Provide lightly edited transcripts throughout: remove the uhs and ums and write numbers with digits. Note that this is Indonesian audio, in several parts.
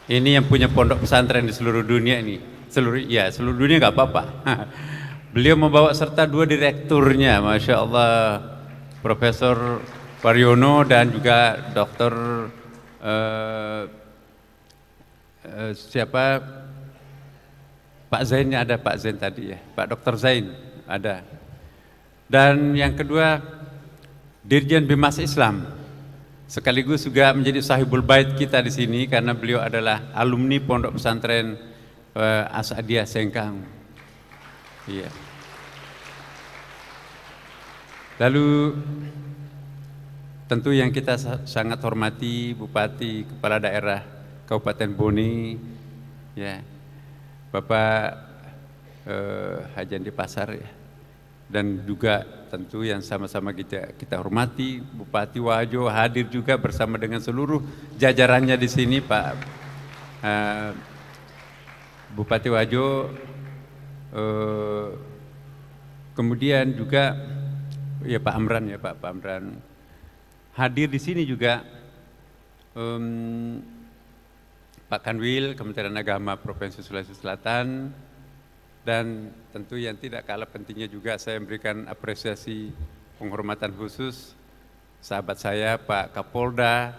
Ini yang punya pondok pesantren di seluruh dunia ini. Seluruh dunia nggak apa-apa. Beliau membawa serta dua direkturnya, Masya Allah, Profesor Waryono dan juga Dokter eh, siapa, Pak Zainnya ada, Pak Zain tadi ya, Pak Dokter Zain ada. Dan yang kedua Dirjen Bimas Islam, sekaligus juga menjadi sahibul bait kita di sini karena beliau adalah alumni Pondok Pesantren As'adiyah Sengkang. Iya. Lalu tentu yang kita sangat hormati Bupati Kepala Daerah Kabupaten Bone, ya, Bapak Haji Andi Pasar, ya. Dan juga tentu yang sama-sama kita hormati Bupati Wajo hadir juga bersama dengan seluruh jajarannya di sini, Pak Bupati Wajo, kemudian juga ya Pak Amran, ya Pak Amran hadir di sini juga, Pak Kanwil Kementerian Agama Provinsi Sulawesi Selatan. Dan tentu yang tidak kalah pentingnya juga saya memberikan apresiasi penghormatan khusus sahabat saya Pak Kapolda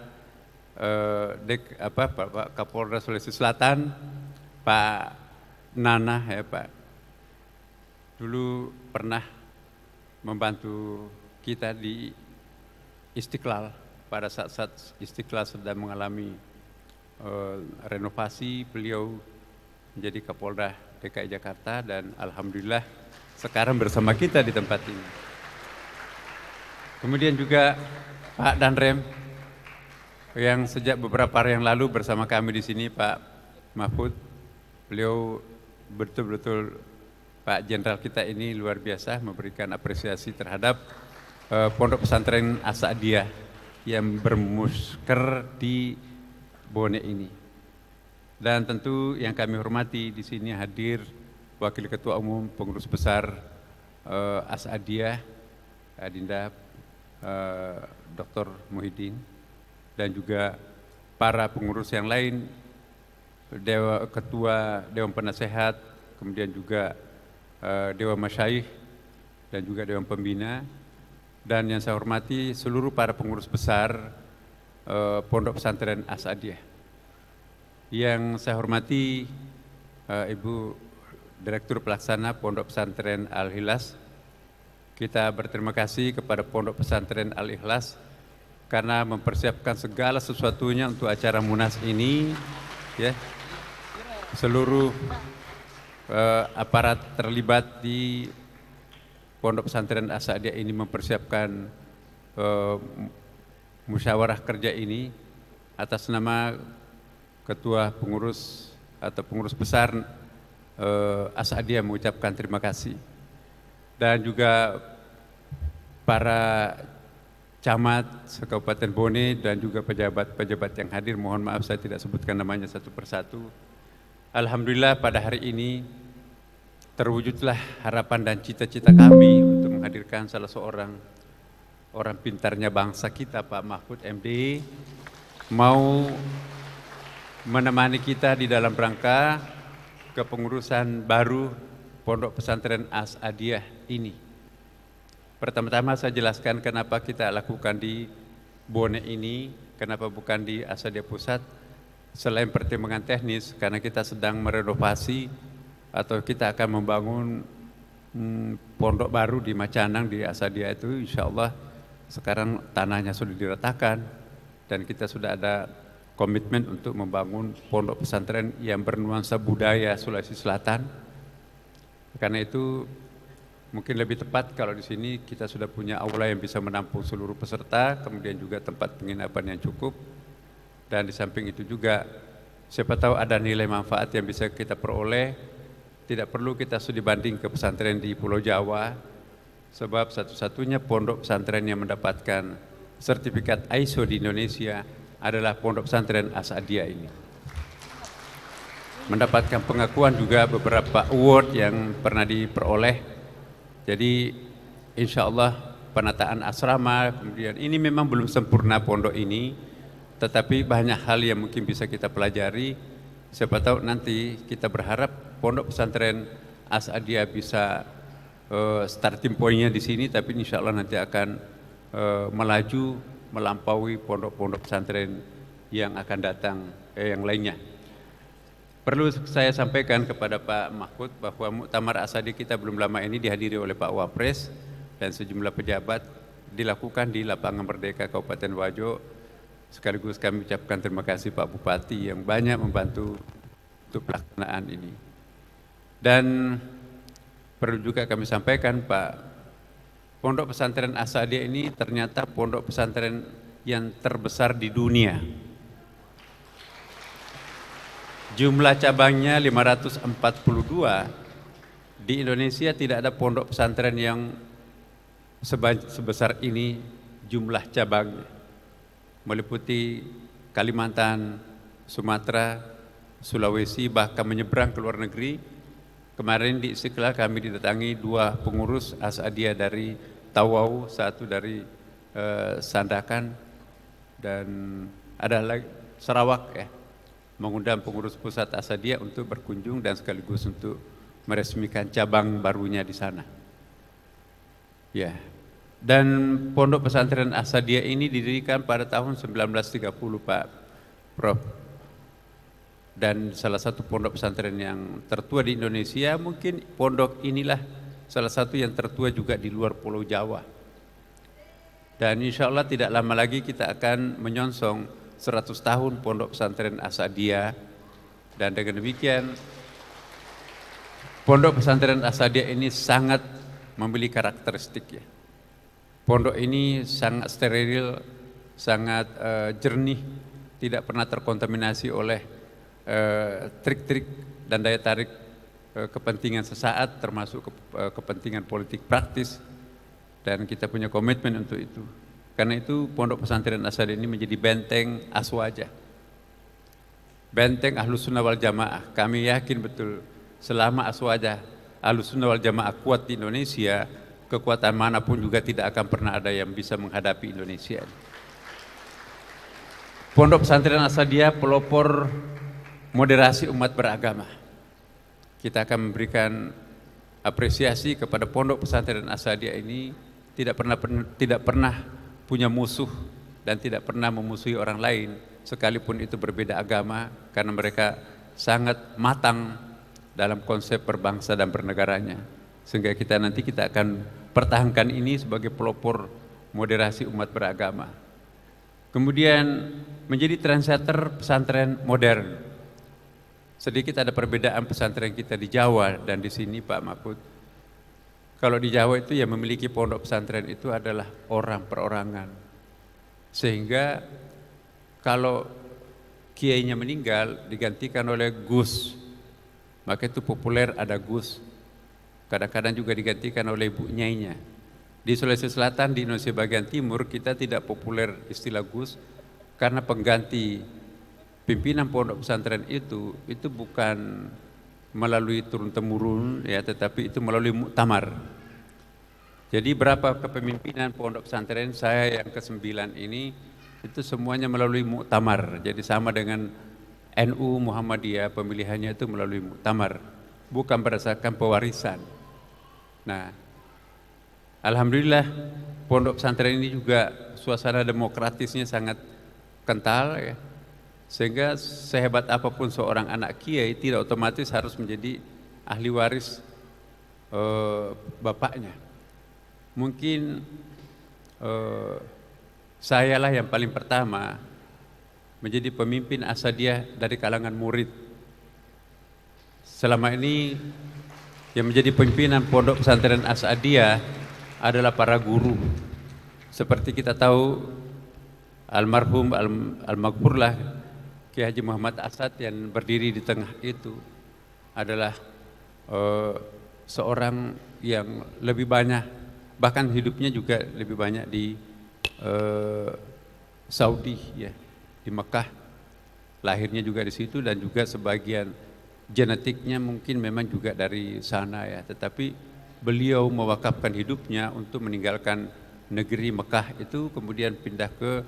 Pak Kapolda Sulawesi Selatan, Pak Nanah, ya Pak, dulu pernah membantu kita di Istiqlal pada saat Istiqlal sedang mengalami renovasi. Beliau menjadi Kapolda DKI Jakarta dan alhamdulillah sekarang bersama kita di tempat ini. Kemudian juga Pak Danrem yang sejak beberapa hari yang lalu bersama kami di sini, Pak Mahfud. Beliau betul-betul Pak Jenderal kita ini luar biasa memberikan apresiasi terhadap Pondok Pesantren As'adiyah yang bermusker di Bone ini. Dan tentu yang kami hormati di sini hadir Wakil Ketua Umum Pengurus Besar As'adiyah, Adinda Dr. Muhyiddin, dan juga para pengurus yang lain, Ketua Dewan Penasehat, kemudian juga Dewan Masyayikh dan juga Dewan Pembina, dan yang saya hormati seluruh para pengurus besar Pondok Pesantren As'adiyah. Yang saya hormati Ibu Direktur Pelaksana Pondok Pesantren Al-Ikhlas. Kita berterima kasih kepada Pondok Pesantren Al-Ikhlas karena mempersiapkan segala sesuatunya untuk acara Munas ini, ya. Seluruh aparat terlibat di Pondok Pesantren As'adiyah ini mempersiapkan musyawarah kerja ini atas nama Ketua Pengurus atau Pengurus Besar As'adiyah mengucapkan terima kasih. Dan juga para camat se-Kabupaten Bone dan juga pejabat-pejabat yang hadir, mohon maaf saya tidak sebutkan namanya satu persatu. Alhamdulillah pada hari ini terwujudlah harapan dan cita-cita kami untuk menghadirkan salah seorang orang pintarnya bangsa kita, Pak Mahfud MD, mau menemani kita di dalam rangka kepengurusan baru Pondok Pesantren As'adiyah ini. Pertama-tama saya jelaskan kenapa kita lakukan di Bone ini, kenapa bukan di As'adiyah Pusat. Selain pertimbangan teknis, karena kita sedang merenovasi atau kita akan membangun pondok baru di Macanang di As'adiyah itu, insya Allah sekarang tanahnya sudah diratakan dan kita sudah ada komitmen untuk membangun pondok pesantren yang bernuansa budaya Sulawesi Selatan. Karena itu mungkin lebih tepat kalau di sini kita sudah punya aula yang bisa menampung seluruh peserta, kemudian juga tempat penginapan yang cukup. Dan di samping itu juga siapa tahu ada nilai manfaat yang bisa kita peroleh. Tidak perlu kita studi banding ke pesantren di Pulau Jawa, sebab satu-satunya pondok pesantren yang mendapatkan sertifikat ISO di Indonesia adalah Pondok Pesantren As'adiyah ini. Mendapatkan pengakuan juga beberapa award yang pernah diperoleh. Jadi insya Allah penataan asrama, kemudian ini memang belum sempurna pondok ini, tetapi banyak hal yang mungkin bisa kita pelajari siapa tahu nanti kita berharap pondok pesantren As'adiyah bisa starting point-nya di sini, tapi insya Allah nanti akan melaju melampaui pondok-pondok pesantren yang akan datang yang lainnya. Perlu saya sampaikan kepada Pak Mahfud bahwa Muktamar As'adiyah kita belum lama ini dihadiri oleh Pak Wapres dan sejumlah pejabat, dilakukan di Lapangan Merdeka Kabupaten Wajo. Sekaligus kami ucapkan terima kasih Pak Bupati yang banyak membantu untuk pelaksanaan ini. Dan perlu juga kami sampaikan Pak, Pondok Pesantren As'adiyah ini ternyata pondok pesantren yang terbesar di dunia. Jumlah cabangnya 542. Di Indonesia tidak ada pondok pesantren yang sebesar ini jumlah cabangnya. Meliputi Kalimantan, Sumatera, Sulawesi, bahkan menyeberang ke luar negeri. Kemarin di Istiqlal kami didatangi 2 pengurus As'adiyah dari Tawau, 1 dari Sandakan, dan ada lagi Sarawak ya, mengundang pengurus pusat As'adiyah untuk berkunjung dan sekaligus untuk meresmikan cabang barunya di sana. Ya. Dan pondok pesantren As'adiyah ini didirikan pada tahun 1930 Pak Prof. Dan salah satu pondok pesantren yang tertua di Indonesia, mungkin pondok inilah salah satu yang tertua juga di luar Pulau Jawa. Dan insya Allah tidak lama lagi kita akan menyongsong 100 tahun pondok pesantren As'adiyah. Dan dengan demikian pondok pesantren As'adiyah ini sangat memiliki karakteristik ya. Pondok ini sangat steril, sangat jernih, tidak pernah terkontaminasi oleh trik-trik dan daya tarik kepentingan sesaat, termasuk kepentingan politik praktis, dan kita punya komitmen untuk itu. Karena itu Pondok Pesantren As'adiyah ini menjadi benteng Aswaja, benteng Ahlus Sunnah wal Jamaah. Kami yakin betul selama Aswaja Ahlus Sunnah wal Jamaah kuat di Indonesia, kekuatan manapun juga tidak akan pernah ada yang bisa menghadapi Indonesia. Pondok Pesantren As'adiyah pelopor moderasi umat beragama. Kita akan memberikan apresiasi kepada Pondok Pesantren As'adiyah ini, tidak pernah punya musuh dan tidak pernah memusuhi orang lain sekalipun itu berbeda agama, karena mereka sangat matang dalam konsep berbangsa dan bernegaranya. Sehingga kita akan pertahankan ini sebagai pelopor moderasi umat beragama. Kemudian menjadi trendsetter pesantren modern. Sedikit ada perbedaan pesantren kita di Jawa dan di sini Pak Mahfud. Kalau di Jawa itu yang memiliki pondok pesantren itu adalah orang perorangan. Sehingga kalau kiainya meninggal digantikan oleh Gus, maka itu populer ada Gus. Kadang-kadang juga digantikan oleh ibu nyainya. Di Sulawesi Selatan, di Indonesia bagian timur, kita tidak populer istilah Gus, karena pengganti pimpinan pondok pesantren itu bukan melalui turun-temurun ya, tetapi itu melalui muktamar. Jadi berapa kepemimpinan pondok pesantren saya yang ke-9 ini itu semuanya melalui muktamar. Jadi sama dengan NU Muhammadiyah, pemilihannya itu melalui muktamar, bukan berdasarkan pewarisan. Nah, alhamdulillah pondok pesantren ini juga suasana demokratisnya sangat kental ya. Sehingga sehebat apapun seorang anak kiai tidak otomatis harus menjadi ahli waris bapaknya. Mungkin sayalah yang paling pertama menjadi pemimpin As'adiyah dari kalangan murid. Selama ini yang menjadi pimpinan pondok pesantren As'adiyah adalah para guru. Seperti kita tahu almarhum al-maghfurlah Kiai Haji Muhammad As'ad yang berdiri di tengah itu adalah seorang yang lebih banyak, bahkan hidupnya juga lebih banyak di Saudi ya, di Mekah. Lahirnya juga di situ dan juga sebagian genetiknya mungkin memang juga dari sana ya, tetapi beliau mewakafkan hidupnya untuk meninggalkan negeri Mekah itu, kemudian pindah ke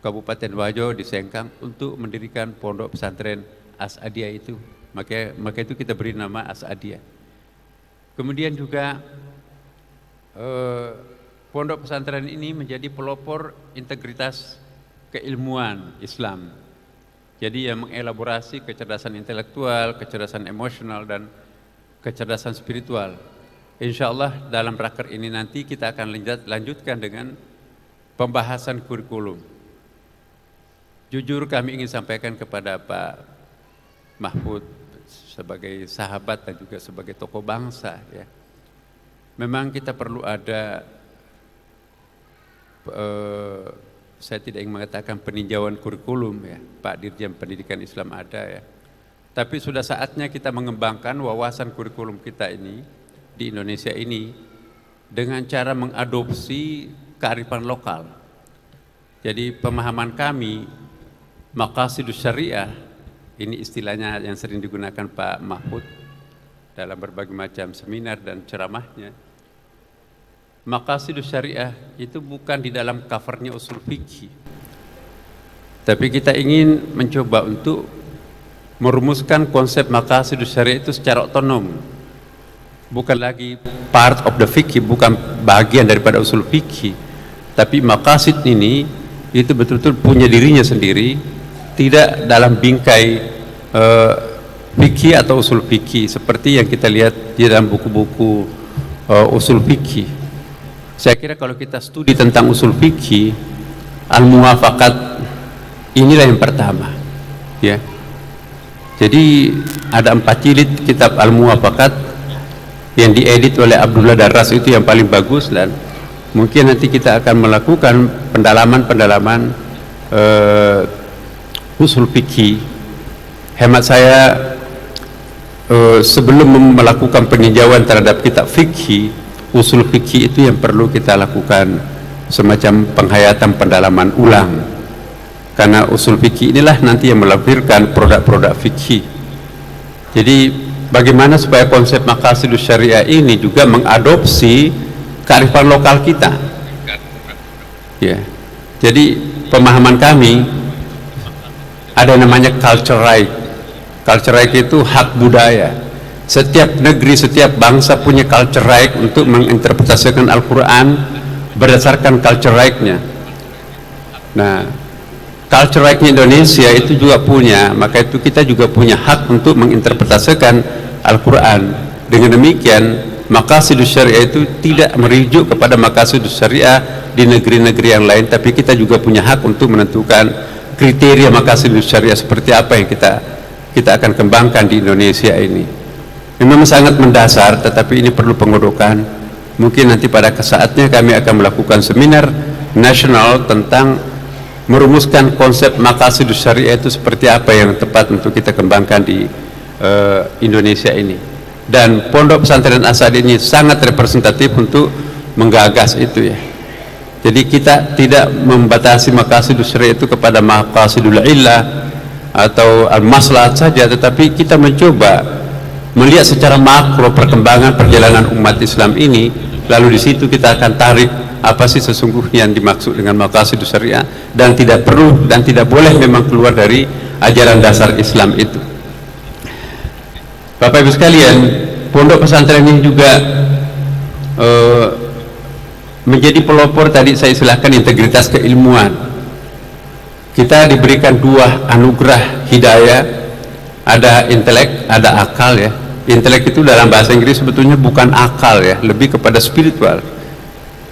Kabupaten Wajo di Sengkang untuk mendirikan pondok pesantren As'adiyah itu, maka itu kita beri nama As'adiyah. Kemudian juga pondok pesantren ini menjadi pelopor integritas keilmuan Islam. Jadi yang mengelaborasi kecerdasan intelektual, kecerdasan emosional, dan kecerdasan spiritual. Insya Allah dalam raker ini nanti kita akan lanjutkan dengan pembahasan kurikulum. Jujur kami ingin sampaikan kepada Pak Mahfud sebagai sahabat dan juga sebagai tokoh bangsa, ya. Memang kita perlu ada, saya tidak ingin mengatakan peninjauan kurikulum, ya. Pak Dirjen Pendidikan Islam ada, ya. Tapi sudah saatnya kita mengembangkan wawasan kurikulum kita ini di Indonesia ini dengan cara mengadopsi kearifan lokal. Jadi pemahaman kami maqasidus syariah, ini istilahnya yang sering digunakan Pak Mahfud dalam berbagai macam seminar dan ceramahnya. Maqasidus syariah itu bukan di dalam covernya usul fikih, tapi kita ingin mencoba untuk merumuskan konsep maqasidus syariah itu secara otonom, bukan lagi part of the fikih, bukan bagian daripada usul fikih, tapi maqasid ini itu betul-betul punya dirinya sendiri, tidak dalam bingkai fikih atau usul fikih seperti yang kita lihat di dalam buku-buku usul fikih. Saya kira kalau kita studi tentang usul fikih, al-muwafaqat inilah yang pertama, ya. Jadi ada 4 jilid kitab al-muwafaqat yang diedit oleh Abdullah Darras, itu yang paling bagus, dan mungkin nanti kita akan melakukan pendalaman usul fikih. Hemat saya, sebelum melakukan peninjauan terhadap kitab fikih, usul fikih itu yang perlu kita lakukan semacam penghayatan pendalaman ulang, karena usul fikih inilah nanti yang melahirkan produk-produk fikih. Jadi bagaimana supaya konsep maqasidus syariah ini juga mengadopsi kearifan lokal kita, ya. Jadi pemahaman kami ada namanya culture right. Culture right itu hak budaya. Setiap negeri, setiap bangsa punya culture right untuk menginterpretasikan Al-Quran berdasarkan culture right-nya. Nah, culture right-nya Indonesia itu juga punya, maka itu kita juga punya hak untuk menginterpretasikan Al-Quran. Dengan demikian, maqasidus syariah itu tidak merujuk kepada maqasidus syariah di negeri-negeri yang lain, tapi kita juga punya hak untuk menentukan kriteria maqasidus syariah seperti apa yang kita akan kembangkan di Indonesia ini. Ini memang sangat mendasar, tetapi ini perlu pengodokan. Mungkin nanti pada saatnya kami akan melakukan seminar nasional tentang merumuskan konsep maqasidus syariah itu seperti apa yang tepat untuk kita kembangkan di Indonesia ini. Dan pondok pesantren As'adiyah ini sangat representatif untuk menggagas itu, ya. Jadi kita tidak membatasi maqasidus syariah itu kepada maqasidul illah atau al-maslahat saja, tetapi kita mencoba melihat secara makro perkembangan perjalanan umat Islam ini, lalu di situ kita akan tarik apa sih sesungguhnya yang dimaksud dengan maqasidus syariah, dan tidak perlu dan tidak boleh memang keluar dari ajaran dasar Islam itu. Bapak Ibu sekalian, pondok pesantren ini juga menjadi pelopor, tadi saya istilahkan integritas keilmuan. Kita diberikan 2 anugerah hidayah, ada intelek, ada akal, ya. Intelek itu dalam bahasa Inggris sebetulnya bukan akal, ya, lebih kepada spiritual.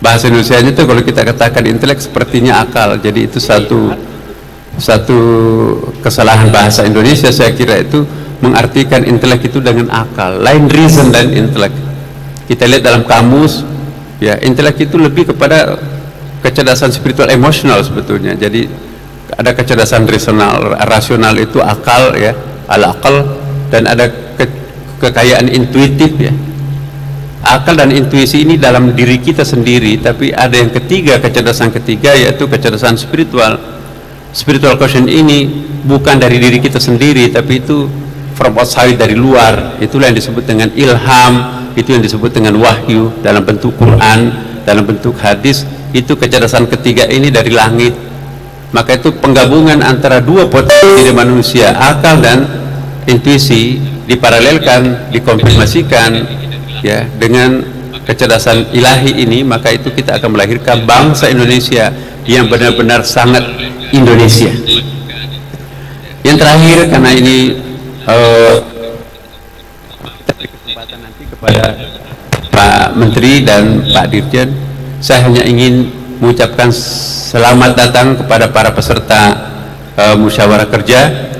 Bahasa Indonesianya itu kalau kita katakan intelek sepertinya akal, jadi itu satu kesalahan bahasa Indonesia. Saya kira itu mengartikan intelek itu dengan akal, lain reason dan intelek. Kita lihat dalam kamus, ya, intelek itu lebih kepada kecerdasan spiritual emosional sebetulnya. Jadi ada kecerdasan rasional itu akal, ya, al-aqal, dan ada kekayaan intuitif, ya. Akal dan intuisi ini dalam diri kita sendiri, tapi ada yang ketiga, kecerdasan ketiga, yaitu kecerdasan spiritual. Spiritual quotient ini bukan dari diri kita sendiri, tapi itu from outside, dari luar. Itulah yang disebut dengan ilham, itu yang disebut dengan wahyu dalam bentuk Quran, dalam bentuk hadis. Itu kecerdasan ketiga ini dari langit. Maka itu penggabungan antara 2 potensi diri manusia, akal dan intuisi diparalelkan, dikonfirmasikan ya dengan kecerdasan ilahi ini, maka itu kita akan melahirkan bangsa Indonesia yang benar-benar sangat Indonesia. Yang terakhir, karena ini kesempatan nanti kepada Pak Menteri dan Pak Dirjen, saya hanya ingin mengucapkan selamat datang kepada para peserta musyawarah kerja,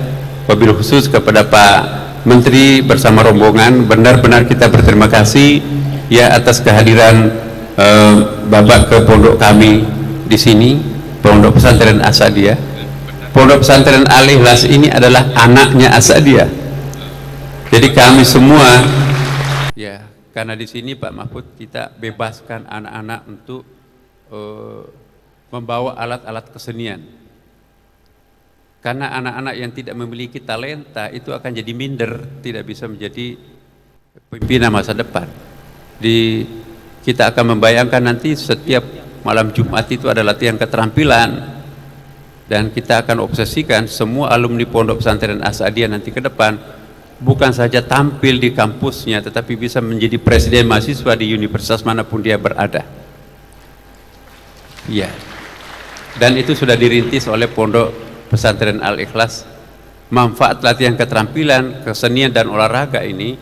wabil khusus kepada Pak Menteri bersama rombongan. Benar-benar kita berterima kasih ya atas kehadiran Bapak ke pondok kami di sini, Pondok Pesantren As-Saadiah. Pondok Pesantren Al-Ikhlas ini adalah anaknya As-Saadiah. Jadi kami semua ya, karena di sini Pak Mahfud kita bebaskan anak-anak untuk membawa alat-alat kesenian. Karena anak-anak yang tidak memiliki talenta itu akan jadi minder, tidak bisa menjadi pimpinan masa depan. Kita akan membayangkan nanti setiap malam Jumat itu ada latihan keterampilan, dan kita akan obsesikan semua alumni Pondok Pesantren As-Saadiah nanti ke depan bukan saja tampil di kampusnya, tetapi bisa menjadi presiden mahasiswa di universitas manapun dia berada. Iya. Dan itu sudah dirintis oleh Pondok Pesantren Al-Ikhlas. Manfaat latihan keterampilan, kesenian dan olahraga ini,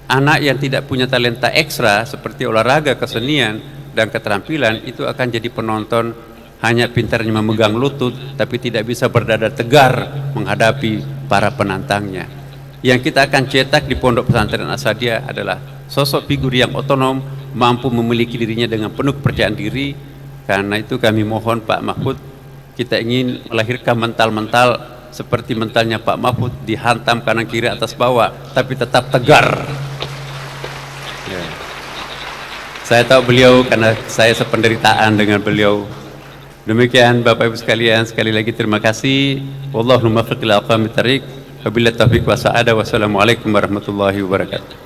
anak yang tidak punya talenta ekstra seperti olahraga, kesenian dan keterampilan itu akan jadi penonton, hanya pintarnya memegang lutut tapi tidak bisa berdada tegar menghadapi para penantangnya. Yang kita akan cetak di Pondok Pesantren As-Saadiah adalah sosok figur yang otonom, mampu memiliki dirinya dengan penuh kepercayaan diri. Karena itu kami mohon Pak Mahfud, kita ingin melahirkan mental-mental seperti mentalnya Pak Mahfud, dihantam kanan kiri atas bawah tapi tetap tegar. Ya. Saya tahu beliau karena saya sependeritaan dengan beliau. Demikian Bapak Ibu sekalian, sekali lagi terima kasih. Wallahul muwaffiq ila aqwamit thariq. Wabillahi taufiq wa sa'adah. Wassalamualaikum warahmatullahi wabarakatuh.